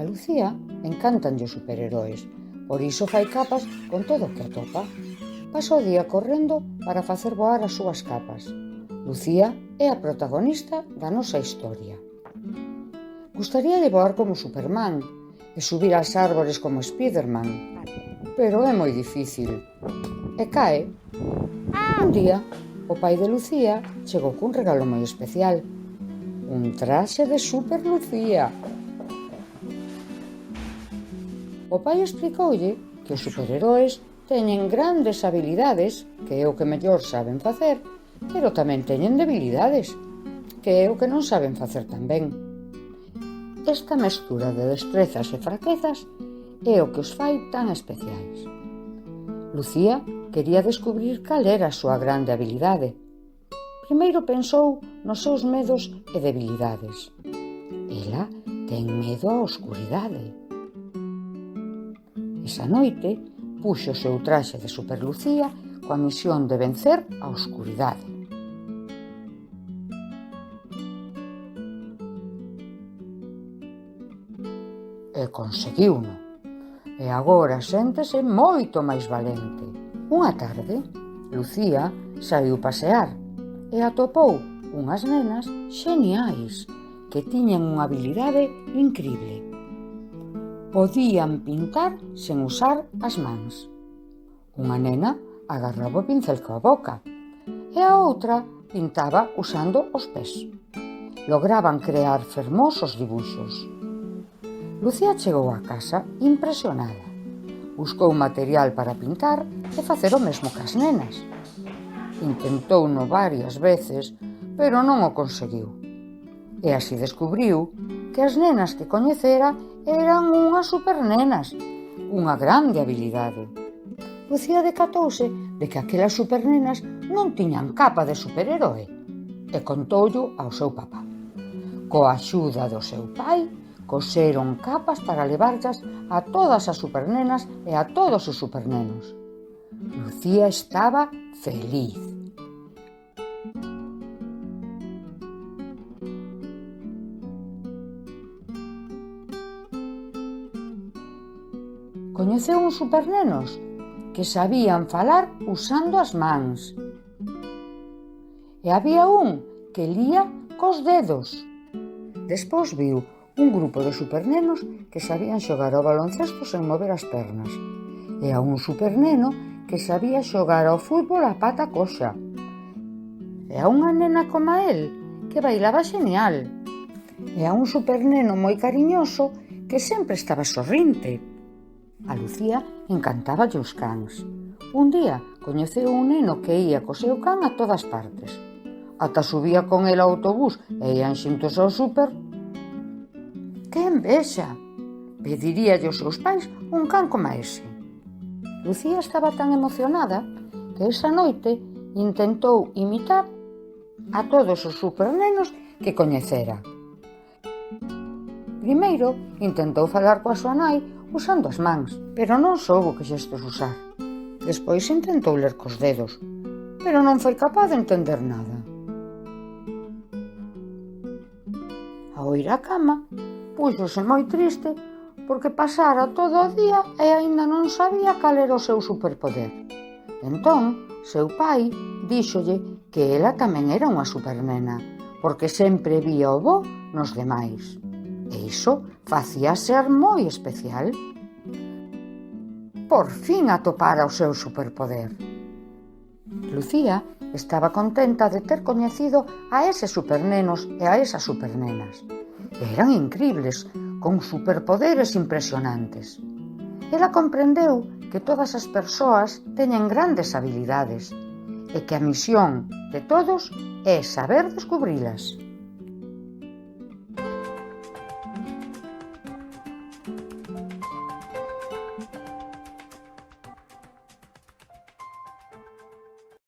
A Lucía encántanlle os superheróis, por iso fai capas con todo o que atopa. Pasa o día correndo para facer voar as súas capas. Lucía é a protagonista da nosa historia. Gustaría de voar como Superman e subir ás árbores como Spiderman, pero é moi difícil. E cae. Un día, o pai de Lucía chegou cun regalo moi especial. Un traxe de Super Lucía. O pai explicoulle que os superheróis teñen grandes habilidades, que é o que mellor saben facer, pero tamén teñen debilidades, que é o que non saben facer tan ben. Esta mestura de destrezas e fraquezas é o que os fai tan especiais. Lucía quería descubrir cal era a súa grande habilidade. Primeiro pensou nos seus medos e debilidades. Ela ten medo á oscuridade. Esa noite puxo o seu traxe de Superlucía coa misión de vencer a oscuridade. E conseguiuno. E agora séntese moito máis valente. Unha tarde, Lucía saiu pasear e atopou unhas nenas xeniais que tiñan unha habilidade incríble. Podían pintar sen usar as mans. Unha nena agarraba o pincel coa boca e a outra pintaba usando os pés. Lograban crear fermosos dibuxos. Lucía chegou á casa impresionada. Buscou material para pintar e facer o mesmo que as nenas. Intentouno varias veces, pero non o conseguiu. E así descubriu que as nenas que coñecera eran unhas supernenas, unha grande habilidade. Lucía decatouse de que aquelas supernenas non tiñan capa de superheroe e contoullo ao seu papá. Coa axuda do seu pai, coseron capas para levarllas a todas as supernenas e a todos os supernenos. Lucía estaba feliz. Coñeceu uns supernenos que sabían falar usando as mans. E había un que lía cos dedos. Despois viu un grupo de supernenos que sabían xogar ao baloncesto sen mover as pernas. E a un superneno que sabía xogar ao fútbol a pata coxa. E a unha nena como el que bailaba xenial. E a un superneno moi cariñoso que sempre estaba sorrinte. A Lucía encantáballe os cans. Un día coñeceu un neno que ía co seu can a todas partes. Ata subía con el ao autobús e ían xuntos ao súper. Que envexa! Pediríalle aos seus pais un can como ese. Lucía estaba tan emocionada que esa noite intentou imitar a todos os supernenos que coñecera. Primeiro intentou falar coa súa nai usando as mans, pero non soubo que xestos usar. Despois intentou ler cos dedos, pero non foi capaz de entender nada. Ao ir á cama, púxose moi triste porque pasara todo o día e aínda non sabía cal era o seu superpoder. Entón, seu pai díxolle que ela tamén era unha supernena, porque sempre vía o bo nos demais. E iso facía ser moi especial. Por fin atopara o seu superpoder. Lucía estaba contenta de ter coñecido a eses supernenos e a esas supernenas. Eran incribles, con superpoderes impresionantes. Ela comprendeu que todas as persoas teñen grandes habilidades e que a misión de todos é saber descubrilas.